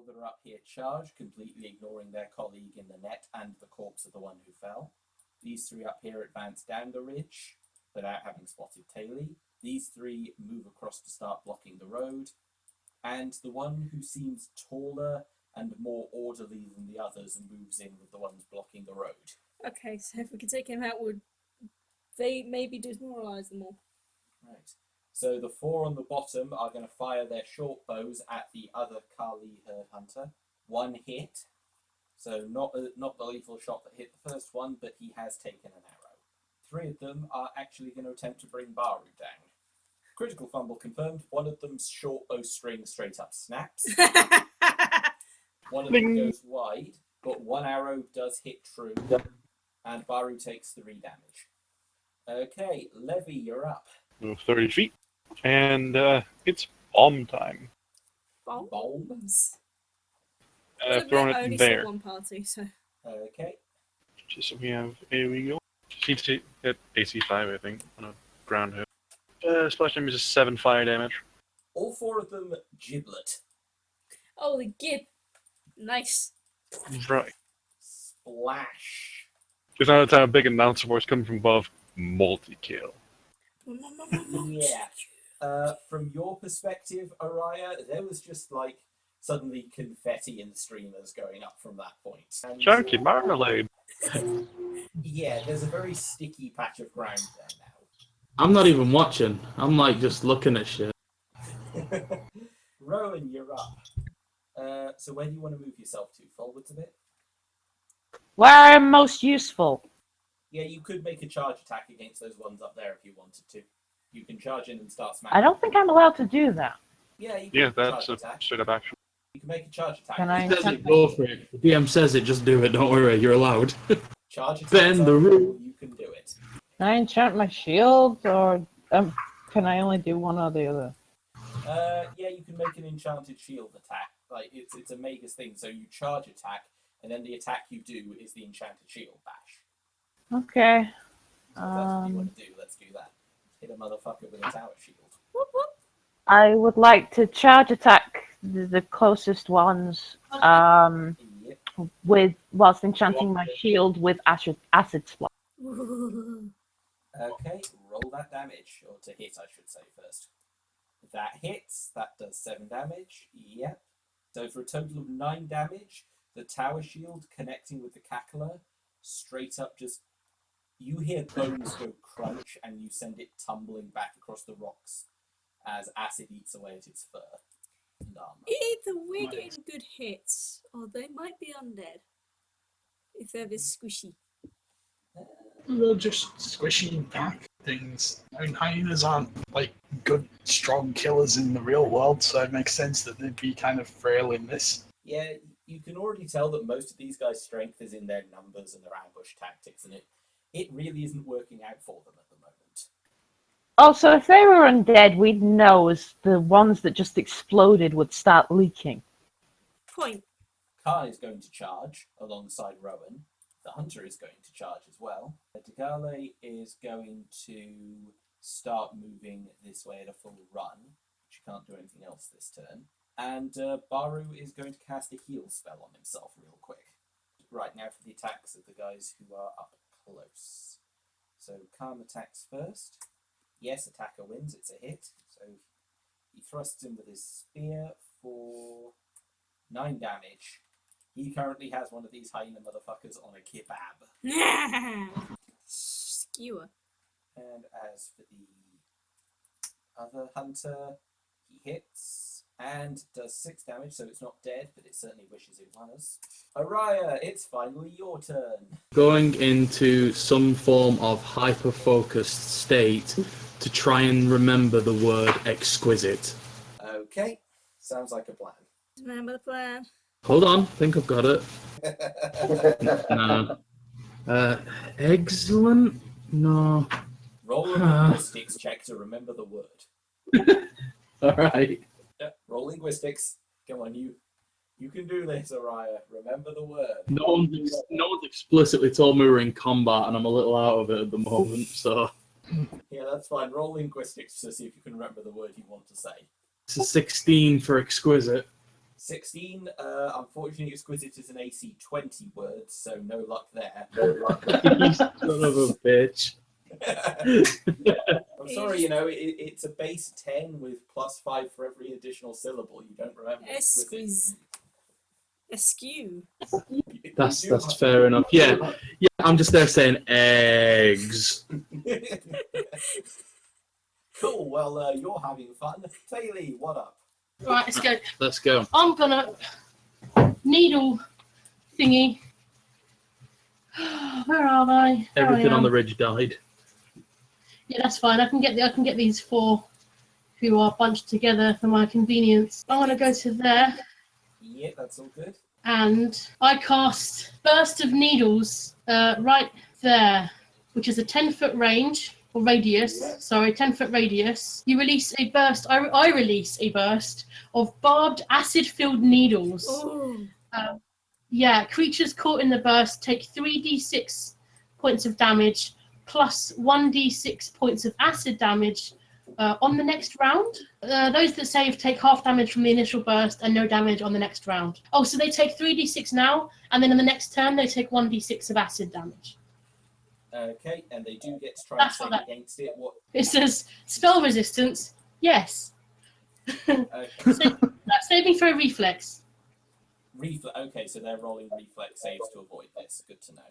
that are up here charge, completely ignoring their colleague in the net and the corpse of the one who fell. These 3 up here advance down the ridge without having spotted Taylor. These 3 move across to start blocking the road. And the one who seems taller and more orderly than the others moves in with the ones blocking the road. Okay, so if we could take him out, would they maybe demoralise them all? Right. So the 4 on the bottom are going to fire their short bows at the other Kali herd hunter. 1 hit. So not the lethal shot that hit the first one, but he has taken an arrow. 3 of them are actually going to attempt to bring Baru down. Critical fumble confirmed. One of them's short bow string straight up snaps. One of them goes wide, but 1 arrow does hit true, and Baru takes 3 damage. Okay, Levy, you're up. Move 30 feet, and it's bomb time. Bombs? Throwing I it only there. saw one party, so... Okay. Just so we have a wiggle. Just need to hit AC 5, I think, on a ground hit. Splash damage is 7 fire damage. All 4 of them giblet. Oh, the gib. Nice. Right. Splash. There's not a time big announcer voice coming from above. Multi-kill. Yeah. From your perspective, Araya, there was just like suddenly confetti and streamers going up from that point. And, Chunky marmalade. yeah, there's a very sticky patch of ground there now. I'm not even watching. I'm like just looking at shit. Rowan, you're up. So where do you want to move yourself to? Forwards a bit? Where I'm most useful. Yeah, you could make a charge attack against those ones up there if you wanted to. You can charge in and start smacking. I don't think I'm allowed to do that. Yeah, you can Yeah, make a that's charge a attack. straight up action. You can make a charge attack. Can I? He says it, go for it. The DM says it, just do it. Don't worry, you're allowed. Charge attack. Bend the rule. You can do it. Can I enchant my shield, or can I only do one or the other? Yeah, you can make an enchanted shield attack. Like it's a Magus thing. So you charge attack, and then the attack you do is the enchanted shield bash. Okay. So if that's what you want to do, let's do that. Hit a motherfucker with a tower shield. Whoop, whoop. I would like to charge attack the closest ones Yep. whilst enchanting my shield with acid splash. Okay, roll that damage, or to hit, I should say first. If that hits, that does 7 damage. Yep. So for a total of 9 damage, the tower shield connecting with the Cackler, straight up just... You hear bones go crunch, and you send it tumbling back across the rocks as acid eats away at its fur and armor. Either we're getting good hits, or they might be undead. If they're this squishy. They're just squishy back things. I mean, hyenas aren't like good, strong killers in the real world, so it makes sense that they'd be kind of frail in this. Yeah, you can already tell that most of these guys' strength is in their numbers and their ambush tactics, and it really isn't working out for them at the moment. Also, if they were undead, we'd know as the ones that just exploded would start leaking. Point. Khan is going to charge alongside Rowan. The hunter is going to charge as well. Degale is going to start moving this way at a full run. She can't do anything else this turn. And Baru is going to cast a heal spell on himself real quick. Right, now for the attacks of the guys who are up close. So Khan attacks first. Yes, attacker wins. It's a hit. So he thrusts him with his spear for 9 damage. He currently has one of these hyena motherfuckers on a kebab. Skewer. And as for the other hunter, he hits and does 6 damage, so it's not dead, but it certainly wishes it was. Araya, it's finally your turn. Going into some form of hyper-focused state to try and remember the word exquisite. Okay, sounds like a plan. Remember the plan. Hold on, think I've got it. No. Excellent? No. Roll a linguistics check to remember the word. Alright. Yeah, roll linguistics. Come on, you can do this, Araya. Remember the word. No one's explicitly told me we're in combat, and I'm a little out of it at the moment, so... Yeah, that's fine. Roll linguistics to see if you can remember the word you want to say. It's a 16 for exquisite. 16. Unfortunately, exquisite is an AC 20 word, so no luck there. You son of a bitch. I'm sorry, it's a base 10 with +5 for every additional syllable. You don't remember exquisite. Eskew. That's fair enough. Yeah, I'm just there saying eggs. Cool, well, you're having fun. Taylor, what up? Right, let's go. Let's go. I'm gonna needle thingy. Where are they? There Everything I on am. the ridge died. Yeah, that's fine. I can get these 4 who are bunched together for my convenience. I'm gonna go to there. Yeah, that's all good. And I cast Burst of Needles right there, which is a 10-foot range, or radius, sorry, 10-foot radius. You release a burst, I release a burst of barbed acid-filled needles. Oh. Yeah, creatures caught in the burst take 3d6 points of damage, plus 1d6 points of acid damage on the next round. Those that save take half damage from the initial burst and no damage on the next round. Oh, so they take 3d6 now, and then in the next turn they take 1d6 of acid damage. Okay, and they do get to try That's and what save against it. What? It says spell resistance, yes. Okay. That's saving for a reflex. Okay, so they're rolling reflex saves to avoid this. Good to know.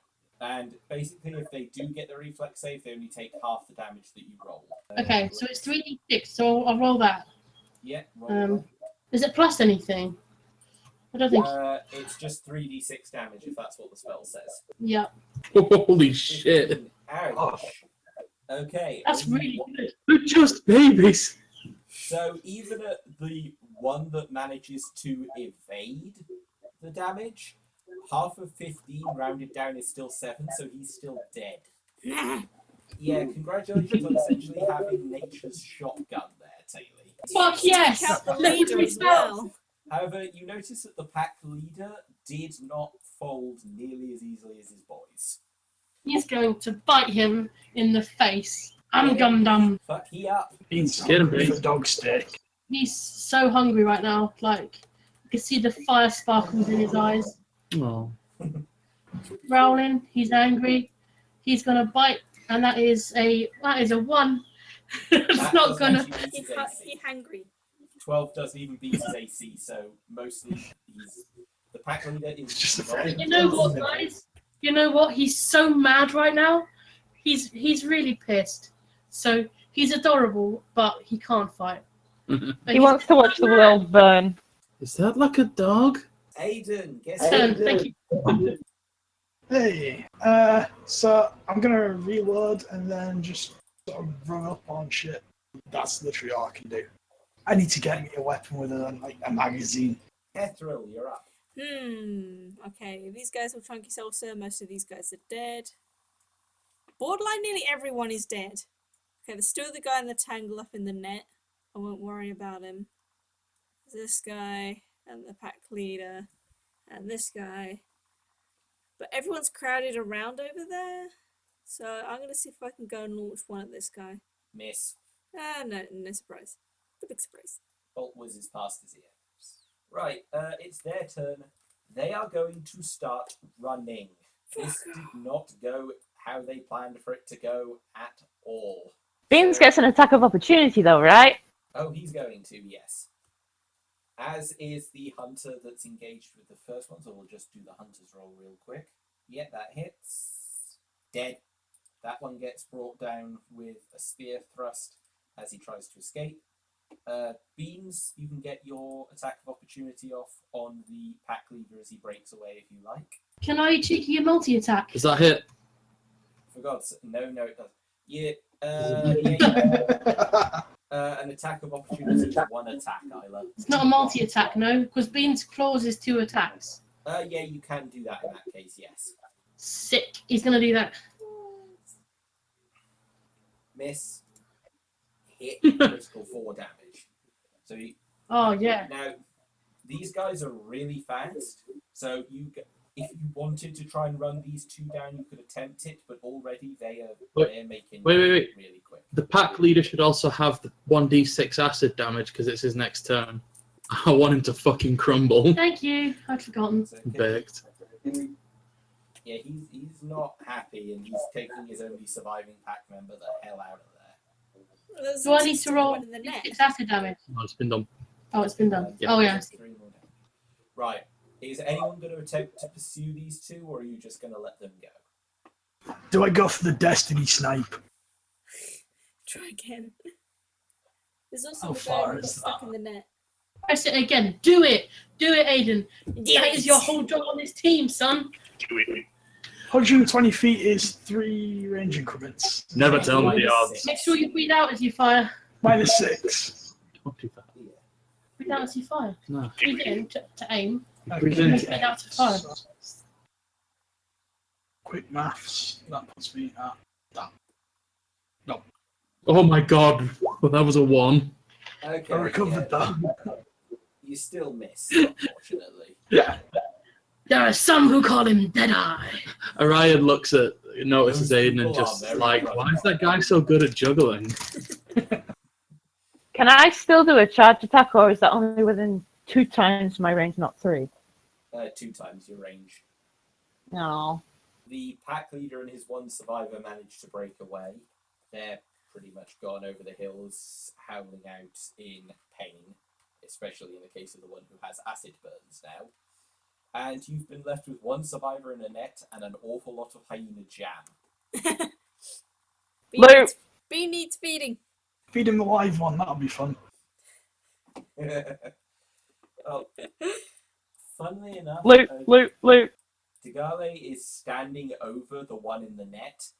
And basically, if they do get the reflex save, they only take half the damage that you roll. Okay, so it's 3d6, so I'll roll that. Yeah, roll. Is it plus anything? I don't think. It's just 3d6 damage if that's what the spell says. Yeah. Holy shit. Ouch. Okay. That's really good. They're just babies. So even at the one that manages to evade the damage, half of 15 rounded down is still 7, so he's still dead. Yeah, congratulations on essentially having nature's shotgun there, Taylor. Fuck yes! Take out the leader as well. However, you notice that the pack leader did not fold nearly as easily as his boys. He's going to bite him in the face. I'm Gundam. Fuck he up. Beans Get him, hungry Beans. for dog steak. He's so hungry right now. Like, you can see the fire sparkles in his eyes. Oh. Growling. He's angry. He's gonna bite, and that is a 1. It's That not doesn't gonna. actually beat his AC. He hungry. 12 doesn't even beat his AC, so mostly the pack leader is Just a not- friend. You know what, guys? You know what? He's so mad right now. He's really pissed. So he's adorable, but he can't fight. But He wants to watch the world burn. Is that like a dog? Aiden, guess Thank you. Hey, so I'm gonna reload and then just sort of run up on shit. That's literally all I can do. I need to get me a weapon with a magazine. Hethril, you're up. Okay, these guys will chunky salsa. Most of these guys are dead. Borderline, nearly everyone is dead. Okay, there's still the guy in the tangle up in the net. I won't worry about him. There's this guy, and the pack leader, and this guy. But everyone's crowded around over there. So I'm going to see if I can go and launch one at this guy. Miss. No surprise. The big surprise. Bolt whizzes past his ear. Right, it's their turn. They are going to start running. This did not go how they planned for it to go at all. Beans gets an attack of opportunity though, right? Oh, he's going to, yes. As is the hunter that's engaged with the first one, so we'll just do the hunter's roll real quick. Yeah, that hits. Dead. That one gets brought down with a spear thrust as he tries to escape. Beans, you can get your attack of opportunity off on the pack leader as he breaks away if you like. Can I cheeky a multi-attack? Does that hit? For God's sake, no, it doesn't. Yeah, an attack of opportunity is one attack, Isla. It's not a multi-attack, no? Because Bean's claws is 2 attacks. Yeah, you can do that in that case, yes. Sick. He's going to do that. Miss. Hit. Critical 4 damage. So Oh, yeah. now, these guys are really fast, so if you wanted to try and run these 2 down, you could attempt it, but already they're making Wait. really quick. The pack leader should also have the 1d6 acid damage because it's his next turn. I want him to fucking crumble. Thank you. I'd forgotten. It's okay. Baked. Yeah, he's not happy, and he's taking his only surviving pack member the hell out of there. There's Do I need to still roll one in the net. 6 acid damage? No, it's been done. Oh, it's been done. Yeah. Oh, yeah. 3 more down. Right. Is anyone going to attempt to pursue these two, or are you just going to let them go? Do I go for the Destiny Snipe? Try again. There's also How the guy far who got is stuck that? in the net. Press it again. Do it. Do it, Aiden. Do That it. is your whole job on this team, son. 120 feet is 3 range increments. Never tell me the odds. Make sure you breathe out as you fire. -6. Don't do that. Yeah. Breathe out as you fire. No. Breathe in to aim. Breathe Okay. in. Breathe out to fire. Quick maths. That puts me at that. Oh my god. Well, that was a 1. Okay. I recovered yeah. that. You still miss, unfortunately. Yeah. There are some who call him Deadeye. Araya notices Those Aiden people and are just very like, drunk. why is that guy so good at juggling? Can I still do a charge attack, or is that only within 2 times my range, not 3? 2 times your range. No. The pack leader and his one survivor managed to break away. They're pretty much gone over the hills, howling out in pain, especially in the case of the one who has acid burns now. And you've been left with one survivor in a net and an awful lot of hyena jam. Bee needs feeding. Feed him the live one. That'll be fun. Well, funnily enough, Loot. Tigale is standing over the one in the net,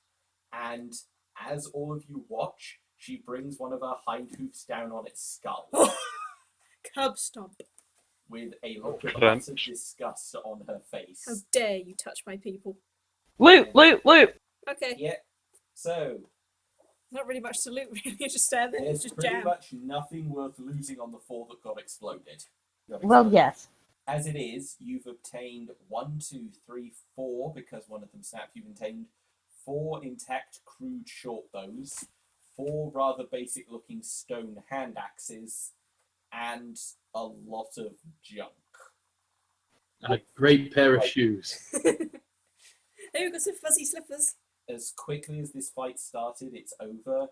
and as all of you watch, she brings one of her hind hoofs down on its skull Cub stomp. with a look of Then- utter disgust on her face. How dare you touch my people. Loot. Okay. Yeah, so Not really much to loot, really. Just stand there. It's there's just pretty jam. much nothing worth losing on the 4 that got exploded. Well, yes. As it is, you've obtained 1, 2, 3, 4, because one of them snapped. You've obtained 4 intact crude short bows, 4 rather basic looking stone hand axes, and a lot of junk. And a great pair of shoes. Hey, we've got some fuzzy slippers. As quickly as this fight started, it's over.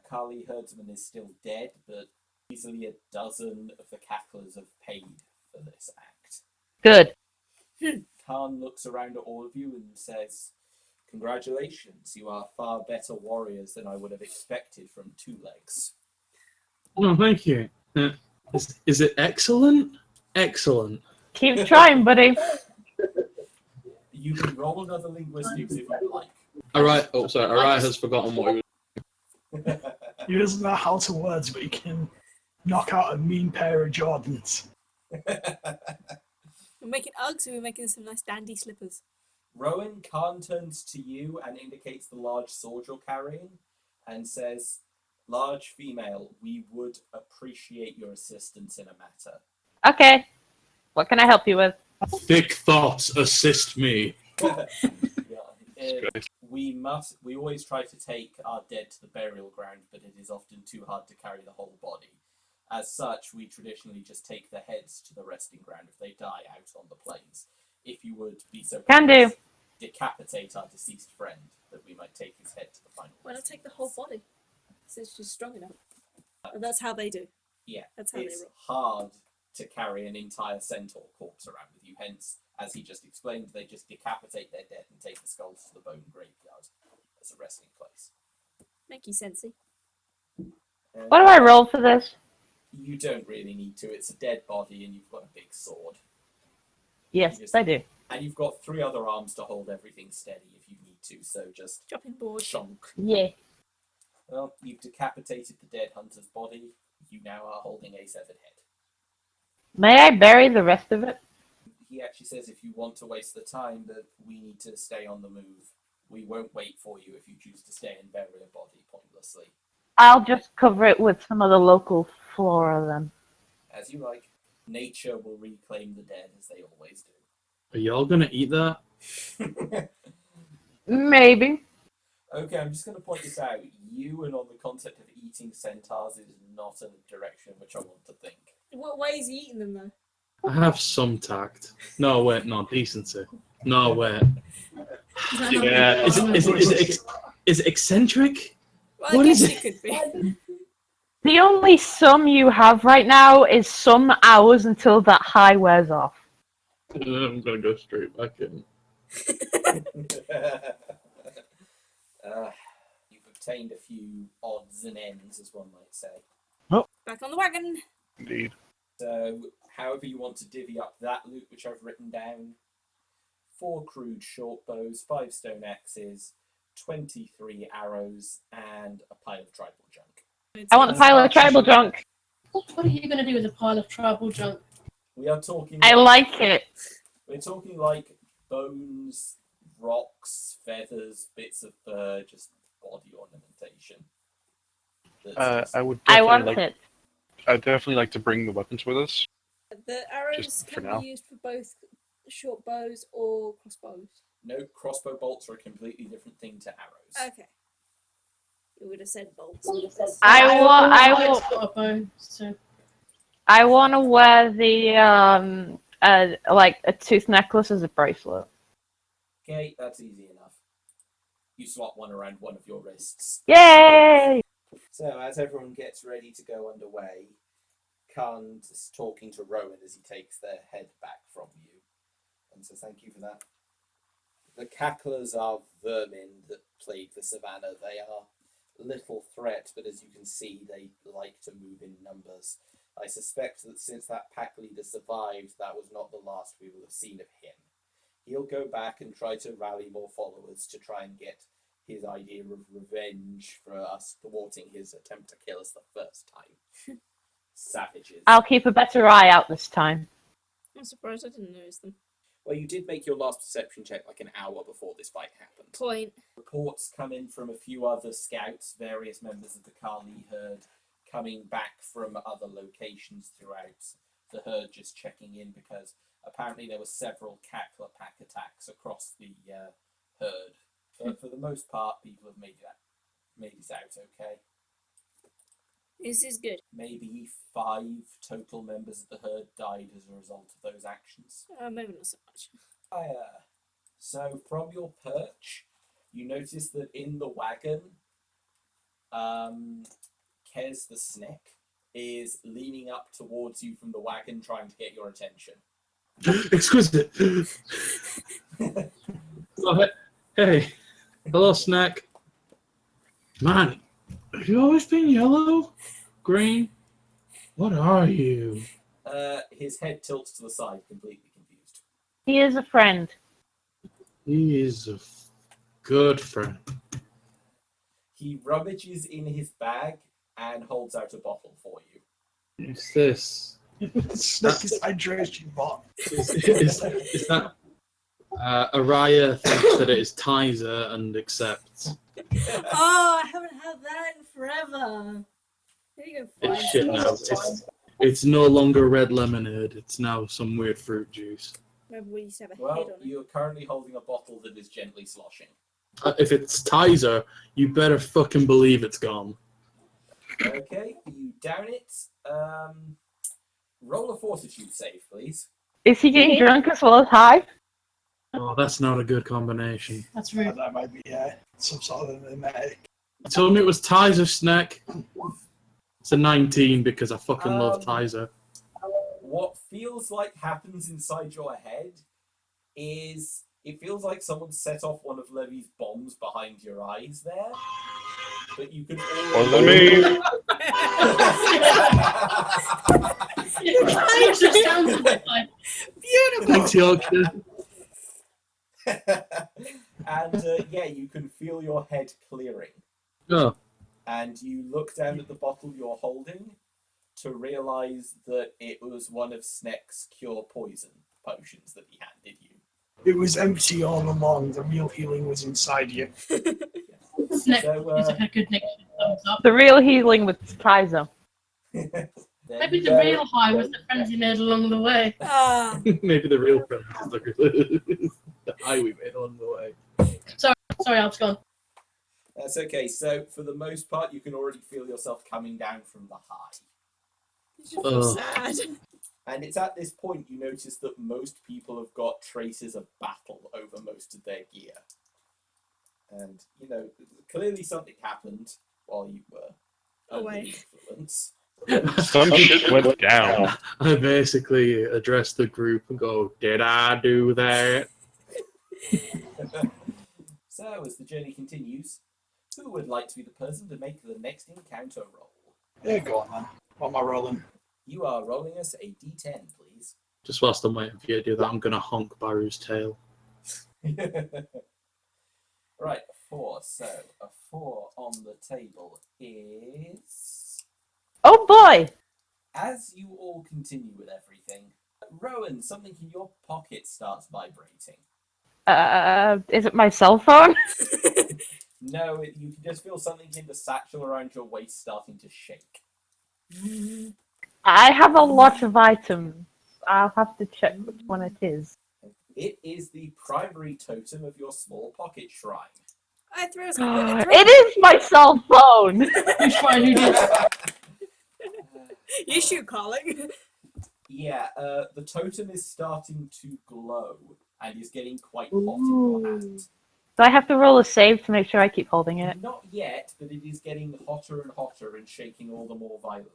Kali Herdsman is still dead, but easily a dozen of the Cacklers have paid for this act. Good. Khan looks around at all of you and says, "Congratulations, you are far better warriors than I would have expected from 2 legs." Oh, thank you. Is it excellent? Excellent. Keep trying, buddy. You can roll another linguistics if you like. Araya has forgotten what he was. He doesn't know how to words, but he can knock out a mean pair of Jordans. We're making Uggs, and we're making some nice dandy slippers. Rowan, Khan turns to you and indicates the large sword you're carrying and says, "Large female, we would appreciate your assistance in a matter." Okay. What can I help you with? Thick thoughts assist me. We always try to take our dead to the burial ground, but it is often too hard to carry the whole body. As such, we traditionally just take the heads to the resting ground if they die out on the plains. If you would be so Can kind as do. decapitate our deceased friend, that we might take his head to the final. Why not resting take the whole place. body? Since she's strong enough. And that's how they do. Yeah, That's how it's they roll. hard to carry an entire centaur corpse around with you. Hence, as he just explained, they just decapitate their dead and take the skulls to the bone graveyard as a resting place. Thank you, Sensei. What do I roll for this? You don't really need to. It's a dead body, and you've got a big sword, Yes, I do. and you've got 3 other arms to hold everything steady if you need to. So just Chopping board. chonk. Yeah. Well, you've decapitated the dead hunter's body. You now are holding a severed head. May I bury the rest of it? He actually says if you want to waste the time, that we need to stay on the move. We won't wait for you if you choose to stay and bury a body pointlessly. I'll just cover it with some of the local flora then. As you like. Nature will reclaim the dead, as they always Are y'all gonna eat that? do. Maybe. Okay, I'm just going to point this out. You and on the concept of eating centaurs is not a direction in which I want to think. What way is he eating them though? I have some tact. No, wait, no, decency. No, wait. Is that Yeah. Is it eccentric? Well, I What guess is it could be. The only sum you have right now is some hours until that high wears off. I'm gonna go straight back in. You've obtained a few odds and ends, as one might say. Back on the wagon. Indeed. So, however you want to divvy up that loot, which I've written down: 4 crude short bows, 5 stone axes, 23 arrows, and a pile of tribal junk. I want the pile of tribal junk. What are you going to do with a pile of tribal junk? We are talking. I like it. We're talking like bones, rocks, feathers, bits of fur, just body ornamentation. I would. I Definitely want like, it. I'd definitely like to bring the weapons with us. The arrows Just for can now. be used for both short bows or crossbows. No, crossbow bolts are a completely different thing to arrows. Okay. You would have said bolts. I I've got a bow, so want to wear the like a tooth necklace as a bracelet. Okay, that's easy enough. You swap one around one of your wrists. Yay! So, as everyone gets ready to go underway, Khan is talking to Rowan as he takes their head back from you. And so, thank you for that. The Cacklers are vermin that plague the savannah. They are little threat, but as you can see, they like to move in numbers. I suspect that since that pack leader survived, that was not the last we will have seen of him. He'll go back and try to rally more followers to try and get his idea of revenge for us thwarting his attempt to kill us the first time. Savages. I'll keep a better eye out this time. I'm surprised I didn't notice them. Well, you did make your last perception check like an hour before this fight happened. Point. Reports come in from a few other scouts, various members of the Kali herd, coming back from other locations throughout the herd, just checking in because apparently there were several Cackler pack attacks across the herd. But for the most part, people have made it out okay. This is good. Maybe 5 total members of the herd died as a result of those actions. Maybe not so much. So from your perch, you notice that in the wagon, Kez the Snick is leaning up towards you from the wagon, trying to get your attention. Exquisite. Oh, hey, hello, Snack. Man, have you always been yellow? Green? What are you? His head tilts to the side, completely confused. He is a friend. He is a good friend. He rummages in his bag and holds out a bottle for you. What's this? Snack is hydration bot. Is that Araya thinks that it is Tizer and accepts. Oh, I haven't had that in forever. There you go. It's shit now. It's no longer red lemonade. It's now some weird fruit juice. Remember we used to have a head Well, on it. you're currently holding a bottle that is gently sloshing. If it's Tizer, you better fucking believe it's gone. Okay, you down it. Roll a fortitude save, please. Is he getting drunk as well as high? Oh, that's not a good combination. that's rude. That might be some sort of mimetic. You told me it was Tizer, Snack. It's a 19 because I fucking love Tizer. What feels like happens inside your head is it feels like someone set off one of Levy's bombs behind your eyes there. But you could Wasn't me. It just sounds a bit like Beautiful. Thanks, Yorkshire. And yeah, you can feel your head clearing. Oh, And you look down at the bottle you're holding to realise that it was one of Sneck's cure poison potions that he handed you. It was empty all along. The real healing was inside you. Snack So, is like a good next thumbs up. The real healing with Tizer. there Maybe you the go. real high was the friends you made along the way. Ah, maybe the real friend is the high we made on the way. Sorry, Alp's gone. That's okay. So for the most part, you can already feel yourself coming down from the high. You should feel Ugh. sad. And it's at this point you notice that most people have got traces of battle over most of their gear. And, you know, clearly something happened while you were under Away. the influence. Some shit went down. I basically address the group and go, "Did I do that?" So, as the journey continues, who would like to be the person to make the next encounter roll? Yeah, go on then. What am I rolling? You are rolling us a d10, please. Just whilst I'm waiting for you to do that, I'm gonna honk Baru's tail. Right, a 4. So, a 4 on the table is... Oh boy! As you all continue with everything, Rowan, something in your pocket starts vibrating. Is it my cell phone? No, you can just feel something in the satchel around your waist starting to shake. I have a lot of items. I'll have to check which one it is. It is the primary totem of your small pocket shrine. I throw It is my cell phone! Who's fine? Who did? You shoot calling. Yeah, the totem is starting to glow and is getting quite hot in your hand. Do I have to roll a save to make sure I keep holding it? Not yet, but it is getting hotter and hotter and shaking all the more violently.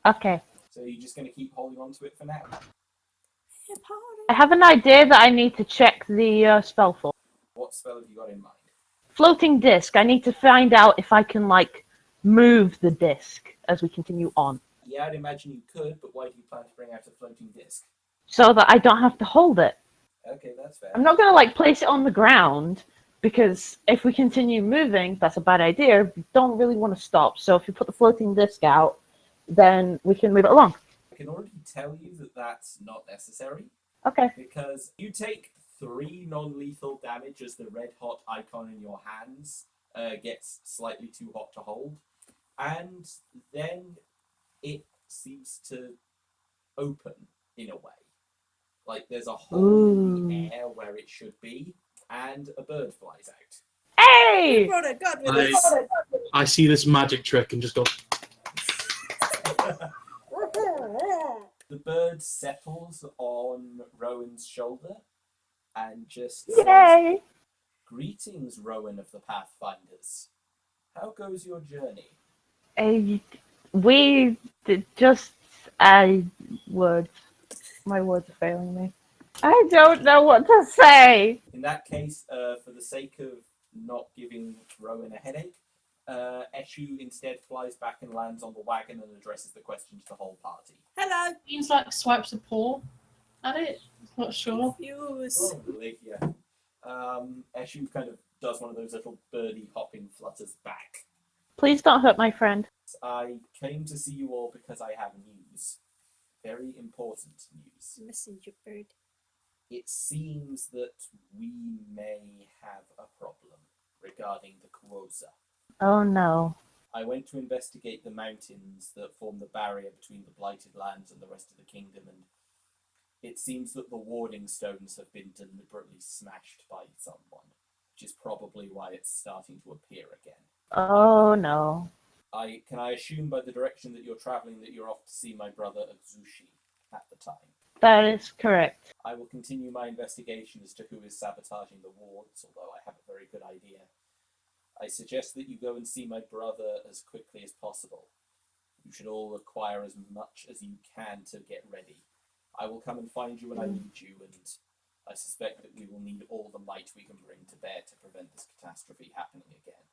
Okay. So you're just going to keep holding on to it for now. I have an idea that I need to check the spell for. What spell have you got in mind? Floating disc. I need to find out if I can, like, move the disc as we continue on. Yeah, I'd imagine you could, but why do you plan to bring out a floating disc? So that I don't have to hold it. Okay, that's fair. I'm not going to, like, place it on the ground, because if we continue moving, that's a bad idea. We don't really want to stop. So if you put the floating disc out, then we can move it along. I can already tell you that that's not necessary, Okay. because you take 3 non-lethal damage as the red-hot icon in your hands gets slightly too hot to hold, and then it seems to open in a way. Like there's a hole in the air where it should be, and a bird flies out. Hey! Brought a god with us. I see this magic trick and just go, The bird settles on Rowan's shoulder and just Yay! says, "Greetings, Rowan of the Pathfinders. How goes your journey?" We words. My words are failing me. I don't know what to say. In that case, for the sake of not giving Rowan a headache, Eshu instead flies back and lands on the wagon and addresses the question to the whole party. Hello. Seems like swipes a paw at it. Not sure. Confused. Probably, yeah. Eshu kind of does one of those little birdie hopping flutters back. Please don't hurt my friend. I came to see you all because I have news. Very important news. Messenger bird. It seems that we may have a problem regarding the Quoza. Oh no. I went to investigate the mountains that form the barrier between the Blighted Lands and the rest of the kingdom, and it seems that the warding stones have been deliberately smashed by someone, which is probably why it's starting to appear again. Oh no. Can I assume by the direction that you're travelling that you're off to see my brother Azushi at the time? That is correct. I will continue my investigation as to who is sabotaging the wards, although I have a very good idea. I suggest that you go and see my brother as quickly as possible. You should all acquire as much as you can to get ready. I will come and find you when I need you, and I suspect that we will need all the might we can bring to bear to prevent this catastrophe happening again.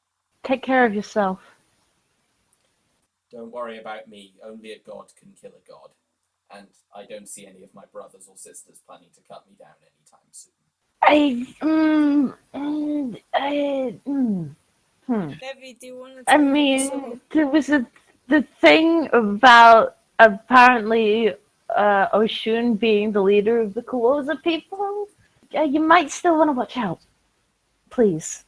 Take care of yourself. Don't worry about me, only a god can kill a god. And I don't see any of my brothers or sisters planning to cut me down anytime soon. Debbie, do you want to? I mean, there was the thing about apparently Oshun being the leader of the Quoza people. You might still want to watch out. Please.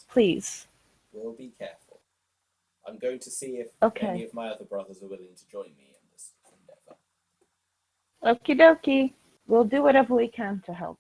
Please. We'll be careful. I'm going to see if Okay. any of my other brothers are willing to join me in this endeavour. Okie dokie. We'll do whatever we can to help.